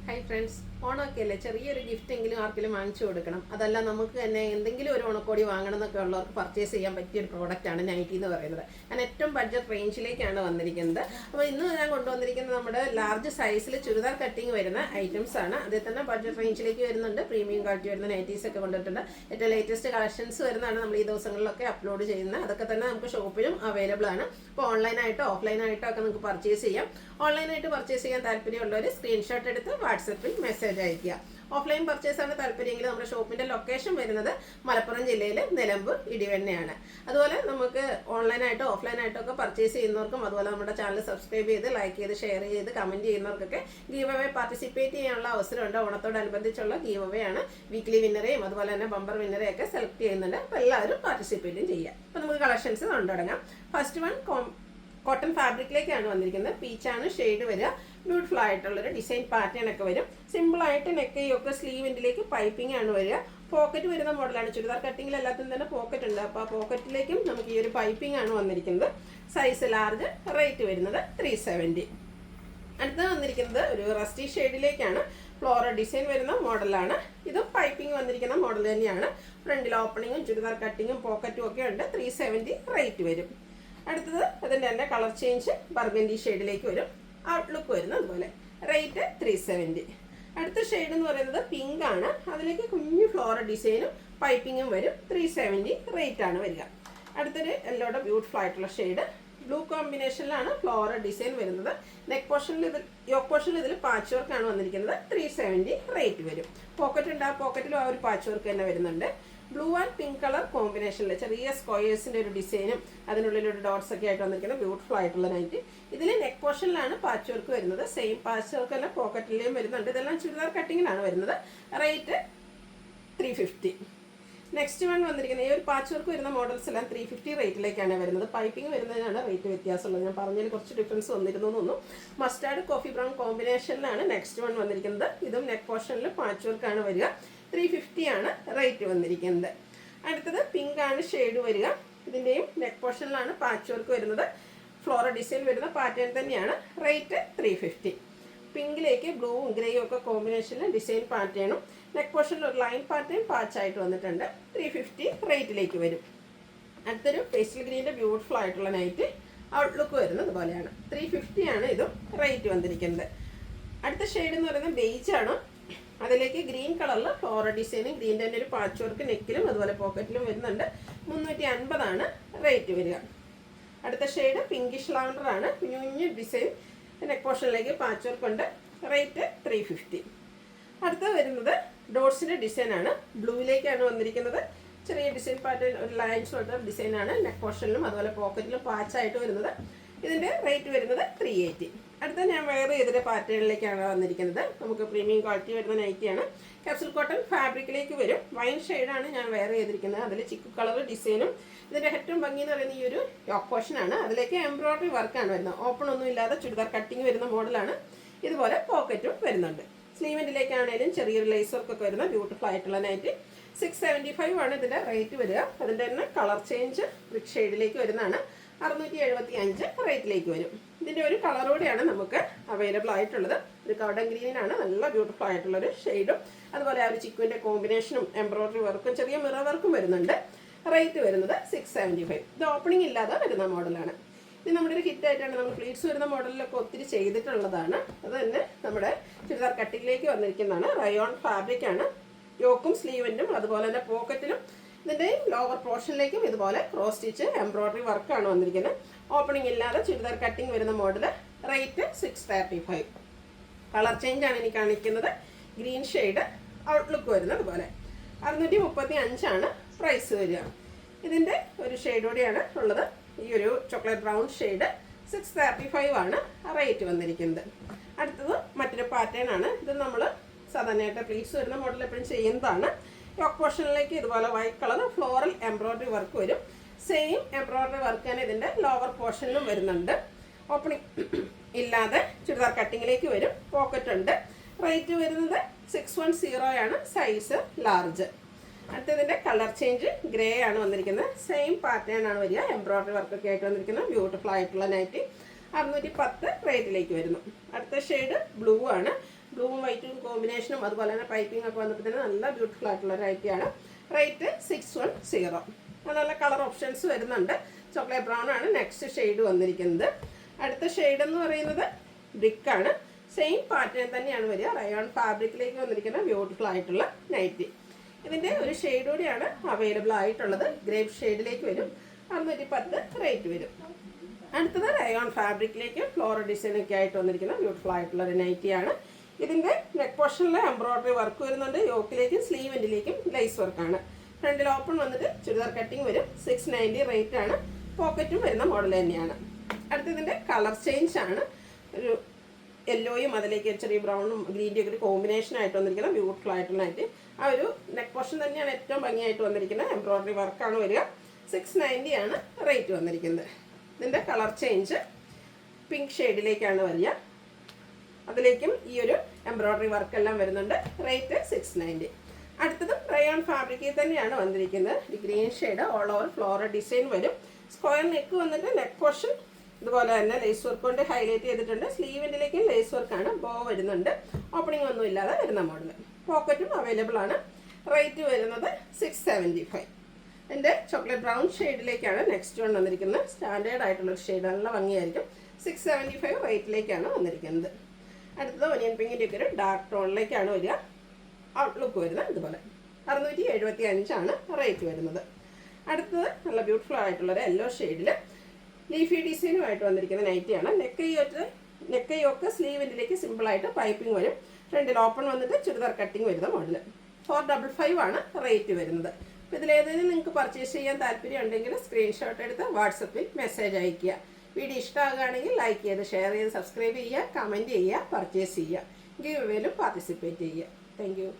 Hi friends, ഓണമൊക്കെ അല്ലേ, ചെറിയൊരു ഗിഫ്റ്റ് എങ്കിലും ആർക്കെങ്കിലും വാങ്ങിച്ചു കൊടുക്കണം. അതല്ല നമുക്ക് തന്നെ എന്തെങ്കിലും ഒരു ഓണക്കോടി വാങ്ങണം എന്നൊക്കെ ഉള്ളവർക്ക് പർച്ചേസ് ചെയ്യാൻ പറ്റിയ ഒരു പ്രോഡക്റ്റാണ് നൈറ്റി എന്ന് പറയുന്നത്. ഞാൻ ഏറ്റവും ബഡ്ജറ്റ് റേഞ്ചിലേക്കാണ് വന്നിരിക്കുന്നത്. അപ്പോൾ ഇന്ന് ഞാൻ കൊണ്ടുവന്നിരിക്കുന്നത് നമ്മുടെ ലാർജ് സൈസിൽ ചുരിദാർ കട്ടിങ് വരുന്ന ഐറ്റംസ് ആണ്. അതിൽ തന്നെ ബഡ്ജറ്റ് റേഞ്ചിലേക്ക് വരുന്നുണ്ട്, പ്രീമിയം ക്വാളിറ്റി വരുന്ന നൈറ്റീസ് ഒക്കെ കൊണ്ടിട്ടുണ്ട്. ഏറ്റവും ലേറ്റസ്റ്റ് കളക്ഷൻസ് വരുന്നതാണ് നമ്മൾ ഈ ദിവസങ്ങളിലൊക്കെ അപ്ലോഡ് ചെയ്യുന്നത്. അതൊക്കെ തന്നെ നമുക്ക് ഷോപ്പിലും അവൈലബിൾ ആണ്. ഇപ്പോൾ ഓൺലൈനായിട്ടോ ഓഫ്ലൈനായിട്ടോ ഒക്കെ നമുക്ക് പർച്ചേസ് ചെയ്യാം. ഓൺലൈനായിട്ട് പർച്ചേസ് ചെയ്യാൻ താല്പര്യമുള്ളവർ സ്ക്രീൻഷോട്ട് എടുത്ത് വാട്സപ്പിൽ മെസ്സേജ് അയക്കുക. ഓഫ്ലൈൻ പർച്ചേസ് ആണ് താല്പര്യമെങ്കിൽ നമ്മുടെ ഷോപ്പിന്റെ ലൊക്കേഷൻ വരുന്നത് മലപ്പുറം ജില്ലയിൽ നിലമ്പൂർ ഇടിവണ്ണയാണ്. അതുപോലെ നമുക്ക് ഓൺലൈനായിട്ടോ ഓഫ്ലൈനായിട്ടോ ഒക്കെ പർച്ചേസ് ചെയ്യുന്നവർക്കും അതുപോലെ നമ്മുടെ ചാനൽ സബ്സ്ക്രൈബ് ചെയ്ത് ലൈക്ക് ചെയ്ത് ഷെയർ ചെയ്ത് കമന്റ് ചെയ്യുന്നവർക്കൊക്കെ ഗീവ് അവേ പാർട്ടിസിപ്പേറ്റ് ചെയ്യാനുള്ള അവസരമുണ്ട്. ഓണത്തോടനുബന്ധിച്ചുള്ള ഗീവ് അവേ ആണ്. വീക്ക്ലി വിന്നറേയും അതുപോലെ തന്നെ ബമ്പർ വിന്നറേയും ഒക്കെ സെലക്ട് ചെയ്യുന്നുണ്ട്. അപ്പോൾ എല്ലാവരും പാർട്ടിസിപ്പേറ്റും ചെയ്യാം. അപ്പോൾ നമുക്ക് കളക്ഷൻസ് തുടങ്ങാം. ഫസ്റ്റ് വൺ കോട്ടൺ ഫാബ്രിക്കിലേക്കാണ് വന്നിരിക്കുന്നത്. പീച്ചാണ് ഷെയ്ഡ് വരിക. ബ്യൂട്ടിഫുൾ ആയിട്ടുള്ളൊരു ഡിസൈൻ പാറ്റേൺ ഒക്കെ വരും. സിമ്പിളായിട്ട് നെക്കയൊക്കെ സ്ലീവിൻ്റിലേക്ക് പൈപ്പിംഗ് ആണ് വരിക. പോക്കറ്റ് വരുന്ന മോഡലാണ്. ചുരിദാർ കട്ടിങ്ങിൽ എല്ലാത്തിനും തന്നെ പോക്കറ്റ് ഉണ്ട്. അപ്പോൾ ആ പോക്കറ്റിലേക്കും നമുക്ക് ഈ ഒരു പൈപ്പിംഗ് ആണ് വന്നിരിക്കുന്നത്. Size large. റേറ്റ് വരുന്നത് 370. അടുത്ത വന്നിരിക്കുന്നത് ഒരു റസ്റ്റി ഷെയ്ഡിലേക്കാണ്. ഫ്ലോറൽ ഡിസൈൻ വരുന്ന മോഡലാണ്. ഇതും പൈപ്പിംഗ് വന്നിരിക്കുന്ന മോഡൽ തന്നെയാണ്. ഫ്രണ്ടിൽ ഓപ്പണിങ്ങും ചുരിദാർ കട്ടിങ്ങും പോക്കറ്റും ഒക്കെ ഉണ്ട്. 370 റേറ്റ് വരും. അടുത്തത് അതിൻ്റെ തന്നെ കളർ ചേഞ്ച് ബർഗൻഡി ഷെയ്ഡിലേക്ക് വരും. ഔട്ട്ലുക്ക് വരുന്നത് അതുപോലെ. റേറ്റ് 370. അടുത്ത ഷെയ്ഡ് എന്ന് പറയുന്നത് പിങ്ക് ആണ്. അതിലേക്ക് കുഞ്ഞു ഫ്ലോറൽ ഡിസൈനും പൈപ്പിങ്ങും വരും. 370 റേറ്റ് ആണ് വരിക. അടുത്തൊരു യെല്ലോയുടെ ബ്യൂട്ടിഫുൾ ആയിട്ടുള്ള ഷെയ്ഡ്. ബ്ലൂ കോമ്പിനേഷനിലാണ് ഫ്ലോറൽ ഡിസൈൻ വരുന്നത്. നെക്ക് പോർഷനിൽ യോക്ക് പോർഷനിൽ ഇതിൽ പാച്ച് വർക്കാണ് വന്നിരിക്കുന്നത്. 370 റേറ്റ് വരും. പോക്കറ്റ് ഉണ്ട്. ആ പോക്കറ്റിലും ആ ഒരു പാച്ച് വർക്ക് തന്നെ വരുന്നുണ്ട്. ബ്ലൂ ആൻഡ് പിങ്ക് കളർ കോമ്പിനേഷനിൽ ചെറിയ സ്ക്വയേഴ്സിൻ്റെ ഒരു ഡിസൈനും അതിനുള്ളിൽ ഒരു ഡോട്ട്സ് ഒക്കെ ആയിട്ട് വന്നിരിക്കുന്ന ബ്യൂട്ടിഫുൾ ആയിട്ടുള്ള നൈറ്റ്. ഇതിൽ നെക്ക് പോർഷനിലാണ് പാച്ച് വർക്ക് വരുന്നത്. സെയിം പാച്ച് വർക്ക് തന്നെ പോക്കറ്റിലേയും വരുന്നുണ്ട്. ഇതെല്ലാം ചുരിദാർ കട്ടിങ്ങിനാണ് വരുന്നത്. റേറ്റ് 350. നെക്സ്റ്റ് വൺ വന്നിരിക്കുന്നത് ഈ ഒരു പാച്ച് വർക്ക് വരുന്ന മോഡൽസ് എല്ലാം 350 റേറ്റിലേക്കാണ് വരുന്നത്. പൈപ്പിംഗ് വരുന്നതിനാണ് റേറ്റ് വ്യത്യാസമുള്ളത്. ഞാൻ പറഞ്ഞതിൽ കുറച്ച് ഡിഫറൻസ് വന്നിരുന്നു തോന്നുന്നു. മസ്റ്റാർഡ് കോഫി ബ്രൗൺ കോമ്പിനേഷനിലാണ് നെക്സ്റ്റ് വൺ വന്നിരിക്കുന്നത്. ഇതും നെക്ക് പോർഷനിൽ പാച്ച് വർക്കാണ് വരിക. 350 ആണ് റേറ്റ് വന്നിരിക്കുന്നത്. അടുത്തത് പിങ്ക് ആണ് ഷെയ്ഡ് വരിക. ഇതിൻ്റെയും നെക്ക് പോർഷനിലാണ് പാച്ച് വർക്ക് വരുന്നത്. ഫ്ലോറൽ ഡിസൈൻ വരുന്ന പാറ്റേൺ തന്നെയാണ്. റേറ്റ് 350. പിങ്കിലേക്ക് ബ്ലൂവും ഗ്രേയും ഒക്കെ കോമ്പിനേഷനിൽ ഡിസൈൻ പാറ്റേണും നെക്ക് പോർഷനിൽ ഒരു ലൈൻ പാറ്റേൺ പാച്ചായിട്ട് വന്നിട്ടുണ്ട്. 350 റേറ്റിലേക്ക് വരും. അടുത്തൊരു പേസ്റ്റൽ ഗ്രീൻ്റെ ബ്യൂട്ടിഫുൾ ആയിട്ടുള്ള നൈറ്റ്. ഔട്ട്ലുക്ക് വരുന്നത് ഇതുപോലെയാണ്. 350 ആണ് ഇതും റേറ്റ് വന്നിരിക്കുന്നത്. അടുത്ത ഷെയ്ഡ് എന്ന് പറയുന്നത് ബേജ് ആണ്. അതിലേക്ക് ഗ്രീൻ കളറിൽ ഫ്ലോറൽ ഡിസൈനും ഗ്രീൻ്റെ തന്നെ ഒരു പാച്ച് വർക്ക് നെക്കിലും അതുപോലെ പോക്കറ്റിലും വരുന്നുണ്ട്. 350 ആണ് റേറ്റ് വരിക. അടുത്ത ഷെയ്ഡ് പിങ്കിഷ് ലാവണ്ടർ ആണ്. കുഞ്ഞു കുഞ്ഞു ഡിസൈൻ നെക്ക് പോർഷനിലേക്ക് പാച്ച് വർക്ക് ഉണ്ട്. റേറ്റ് 350. അടുത്തത് വരുന്നത് ഡോട്ട്സിൻ്റെ ഡിസൈനാണ്. ബ്ലൂവിലേക്കാണ് വന്നിരിക്കുന്നത്. ചെറിയ ഡിസൈൻ പാറ്റേൺ ഒരു ലൈൻസ് പോലത്തെ ഡിസൈനാണ്. നെക്ക് പോർഷനിലും അതുപോലെ പോക്കറ്റിലും പാച്ചായിട്ട് വരുന്നത്. ഇതിൻ്റെ റേറ്റ് വരുന്നത് 380. അടുത്ത ഞാൻ വേറെ ഏതൊരു പാറ്റേണിലേക്കാണ് വന്നിരിക്കുന്നത്. നമുക്ക് പ്രീമിയം ക്വാളിറ്റി വരുന്ന നൈറ്റിയാണ്. കാപ്സുൽ കോട്ടൺ ഫാബ്രിക്കിലേക്ക് വരും. വൈൻ ഷെയ്ഡാണ് ഞാൻ വേറെ ചെയ്തിരിക്കുന്നത്. അതിൽ ചിക്കു കളർ ഡിസൈനും ഇതിൻ്റെ ഏറ്റവും ഭംഗി എന്ന് പറയുന്നത് ഈ ഒരു യോക്ക് പോർഷനാണ്. അതിലേക്ക് എംബ്രോയ്ഡറി വർക്കാണ് വരുന്നത്. ഓപ്പൺ ഒന്നും ഇല്ലാതെ ചുരിദാർ കട്ടിങ് വരുന്ന മോഡലാണ്. ഇതുപോലെ പോക്കറ്റും വരുന്നുണ്ട്. സ്ലീവെൻറ്റിലേക്കാണെങ്കിലും ചെറിയൊരു ലേസ് വർക്കൊക്കെ വരുന്ന ബ്യൂട്ടിഫുൾ ആയിട്ടുള്ള നൈറ്റ്. 675 ആണ് ഇതിൻ്റെ റേറ്റ് വരിക. അതിൻ്റെ തന്നെ കളർ ചേഞ്ച് ബ്രിക്ക് ഷെയ്ഡിലേക്ക് വരുന്നതാണ്. 675 റേറ്റിലേക്ക് വരും. ഇതിൻ്റെ ഒരു കളറോടെയാണ് നമുക്ക് അവൈലബിൾ ആയിട്ടുള്ളത്. ഒരു കൗഡൻ ഗ്രീനാണ്. നല്ല ബ്യൂട്ടിഫുൾ ആയിട്ടുള്ളൊരു ഷെയ്ഡും അതുപോലെ ആ ഒരു ചിക്കുവിൻ്റെ കോമ്പിനേഷനും എംബ്രോയ്ഡറി വർക്കും ചെറിയ മിറർ വർക്കും വരുന്നുണ്ട്. റേറ്റ് വരുന്നത് 675. ഇത് ഓപ്പണിംഗ് ഇല്ലാതെ വരുന്ന മോഡലാണ്. ഇത് നമ്മുടെ ഒരു ഹിറ്റായിട്ടാണ്. നമ്മൾ ഫ്ലീറ്റ്സ് വരുന്ന മോഡലിലൊക്കെ ഒത്തിരി ചെയ്തിട്ടുള്ളതാണ്. അത് തന്നെ നമ്മുടെ ചുരിദാർ കട്ടിങ്ങിലേക്ക് വന്നിരിക്കുന്നതാണ്. റയോൺ ഫാബ്രിക് ആണ്. യോക്കും സ്ലീവൻറ്റും അതുപോലെ തന്നെ പോക്കറ്റിലും ഇതിൻ്റെ ലോവർ പോർഷനിലേക്കും ഇതുപോലെ ക്രോസ് സ്റ്റിച്ച് എംബ്രോയ്ഡറി വർക്കാണ് വന്നിരിക്കുന്നത്. ഓപ്പണിംഗ് ഇല്ലാതെ ചുരിദാർ കട്ടിങ് വരുന്ന മോഡൽ. റേറ്റ് 635. കളർ ചേഞ്ച് ആണ് എനിക്ക് കാണിക്കുന്നത്. Green shade. ഔട്ട്ലുക്ക് വരുന്നത് അതുപോലെ. 635 ആണ് പ്രൈസ് വരിക. ഇതിൻ്റെ ഒരു ഷെയ്ഡോടെയാണ് ഉള്ളത്. ഈ ഒരു ചോക്ലേറ്റ് ബ്രൗൺ ഷെയ്ഡ്. 635 ആണ് റേറ്റ് വന്നിരിക്കുന്നത്. അടുത്തത് മറ്റൊരു പാറ്റേൺ ആണ്. ഇത് നമ്മൾ സാധാരണയായിട്ട് പ്ലീറ്റ്സ് വരുന്ന മോഡൽ എപ്പോഴും ചെയ്യുന്നതാണ്. യോക്ക് പോർഷനിലേക്ക് ഇതുപോലെ white colour floral embroidery work വരും. സെയിം എംബ്രോയ്ഡറി വർക്ക് തന്നെ ഇതിൻ്റെ ലോവർ പോർഷനിലും വരുന്നുണ്ട്. ഓപ്പണിംഗ് ഇല്ലാതെ ചുരിദാർ കട്ടിങ്ങിലേക്ക് വരും. പോക്കറ്റ് ഉണ്ട്. റേറ്റ് വരുന്നത് 610 ആണ്. Size large. അടുത്തതിൻ്റെ കളർ ചേഞ്ച് ഗ്രേ ആണ് വന്നിരിക്കുന്നത്. സെയിം പാറ്റേൺ ആണ് വരിക. എംബ്രോയ്ഡറി വർക്കൊക്കെ ആയിട്ട് വന്നിരിക്കുന്നത് ബ്യൂട്ടിഫുൾ ആയിട്ടുള്ള നൈറ്റി. 610 റേറ്റിലേക്ക് വരുന്നു. അടുത്ത ഷെയ്ഡ് ബ്ലൂ ആണ്. ബ്ലൂവും വൈറ്റും കോമ്പിനേഷനും അതുപോലെ തന്നെ പൈപ്പിംഗ് ഒക്കെ വന്നപ്പോൾ തന്നെ നല്ല ബ്യൂട്ടിഫുൾ ആയിട്ടുള്ള ഒരു ഐറ്റിയാണ്. റേറ്റ് 610. നല്ല കളർ ഓപ്ഷൻസ് വരുന്നുണ്ട്. ചോക്ലേറ്റ് ബ്രൗൺ ആണ് നെക്സ്റ്റ് ഷെയ്ഡ് വന്നിരിക്കുന്നത്. അടുത്ത ഷെയ്ഡ് എന്ന് പറയുന്നത് ബ്രിക്കാണ്. സെയിം പാറ്റേൺ തന്നെയാണ് വരിക. റയോൺ ഫാബ്രിക്കിലേക്ക് വന്നിരിക്കുന്ന ബ്യൂട്ടിഫുൾ ആയിട്ടുള്ള നൈറ്റി. ഇതിൻ്റെ ഒരു ഷെയ്ഡ് കൂടിയാണ് അവൈലബിൾ ആയിട്ടുള്ളത്. ഗ്രേപ്പ് ഷെയ്ഡിലേക്ക് വരും. 610 റേറ്റ് വരും. അടുത്തത് റയോൺ ഫാബ്രിക്കിലേക്ക് ഫ്ലോറൽ ഡിസൈനൊക്കെ ആയിട്ട് വന്നിരിക്കുന്ന ബ്യൂട്ടിഫുൾ ആയിട്ടുള്ള ഒരു നൈറ്റിയാണ്. ഇതിൻ്റെ നെക്ക് പോർഷനിൽ എംബ്രോയ്ഡറി വർക്ക് വരുന്നുണ്ട്. യോക്കിലേക്കും സ്ലീവിൻ്റിലേക്കും ലേസ് വർക്കാണ്. ഫ്രണ്ടിൽ ഓപ്പൺ വന്നിട്ട് ചുരിദാർ കട്ടിങ് വരും. 690 റേറ്റ് ആണ്. പോക്കറ്റും വരുന്ന മോഡൽ തന്നെയാണ്. അടുത്തതിൻ്റെ കളർ ചേഞ്ച് ആണ്. ഒരു യെല്ലോയും അതിലേക്ക് ചെറിയ ബ്രൗണും ഗ്രീൻ്റെയും ഒക്കെ ഒരു കോമ്പിനേഷൻ ആയിട്ട് വന്നിരിക്കുന്ന ബ്യൂട്ടിഫുൾ ആയിട്ടുള്ള നൈറ്റി. ആ ഒരു നെക്ക് പോർഷൻ തന്നെയാണ് ഏറ്റവും ഭംഗിയായിട്ട് വന്നിരിക്കുന്നത്. എംബ്രോയ്ഡറി വർക്കാണ് വരിക. 690 ആണ് റേറ്റ് വന്നിരിക്കുന്നത്. ഇതിൻ്റെ കളർ ചേഞ്ച് പിങ്ക് ഷെയ്ഡിലേക്കാണ് വരിക. അതിലേക്കും ഈ ഒരു എംബ്രോയ്ഡറി വർക്കെല്ലാം വരുന്നുണ്ട്. റേറ്റ് 690. അടുത്തത് റയോൺ ഫാബ്രിക്കിൽ തന്നെയാണ് വന്നിരിക്കുന്നത്. ഈ green shade all over floral design വരും. സ്ക്വയർ നെക്ക് വന്നിട്ട് നെക്ക് പോർഷൻ ഇതുപോലെ തന്നെ ലേസ് വർക്ക് കൊണ്ട് ഹൈലൈറ്റ് ചെയ്തിട്ടുണ്ട്. സ്ലീവിൻ്റിലേക്കും ലേസ് വർക്കാണ്. ബോ വരുന്നുണ്ട്. ഓപ്പണിംഗ് ഒന്നും ഇല്ലാതെ വരുന്ന മോഡൽ. പോക്കറ്റും അവൈലബിൾ ആണ്. റേറ്റ് വരുന്നത് 675. എൻ്റെ ചോക്ലേറ്റ് ബ്രൗൺ ഷെയ്ഡിലേക്കാണ് നെക്സ്റ്റ് വൺ വന്നിരിക്കുന്നത്. സ്റ്റാൻഡേർഡ് ആയിട്ടുള്ളൊരു ഷെയ്ഡ്, നല്ല ഭംഗിയായിരിക്കും. 675 റേറ്റിലേക്കാണ് വന്നിരിക്കുന്നത്. അടുത്തത് ഒനിയൻ പിങ്കിൻ്റെ ഒക്കെ ഒരു ഡാർക്ക് ടോണിലേക്കാണ് വരിക. ഔട്ട്ലുക്ക് വരുന്നത് ഇതുപോലെ. 675 ആണ് റേറ്റ് വരുന്നത്. അടുത്തത് നല്ല ബ്യൂട്ടിഫുൾ ആയിട്ടുള്ളൊരു യെല്ലോ ഷെയ്ഡിൽ ലീഫി ഡിസൈനുമായിട്ട് വന്നിരിക്കുന്ന നൈറ്റിയാണ്. നെക്ക് യോക്ക് സ്ലീവിൻ്റിലേക്ക് സിമ്പിളായിട്ട് പൈപ്പിംഗ് വരും. ഫ്രണ്ടിൽ ഓപ്പൺ വന്നിട്ട് ചുരിദാർ കട്ടിങ് വരുന്ന മോഡൽ. 455 ആണ് റേറ്റ് വരുന്നത്. അപ്പോൾ ഇതിലേതെങ്കിലും നിങ്ങൾക്ക് പർച്ചേസ് ചെയ്യാൻ താല്പര്യം ഉണ്ടെങ്കിൽ സ്ക്രീൻഷോട്ട് എടുത്ത് വാട്സപ്പിൽ മെസ്സേജ് അയയ്ക്കുക. വീഡിയോ ഇഷ്ടമാകുകയാണെങ്കിൽ ലൈക്ക് ചെയ്ത് ഷെയർ ചെയ്ത് സബ്സ്ക്രൈബ് ചെയ്യുക, കമൻറ്റ് ചെയ്യുക, പർച്ചേസ് ചെയ്യുക. ഗിവ് അവേയിലും പാർട്ടിസിപ്പേറ്റ് ചെയ്യുക. Thank you.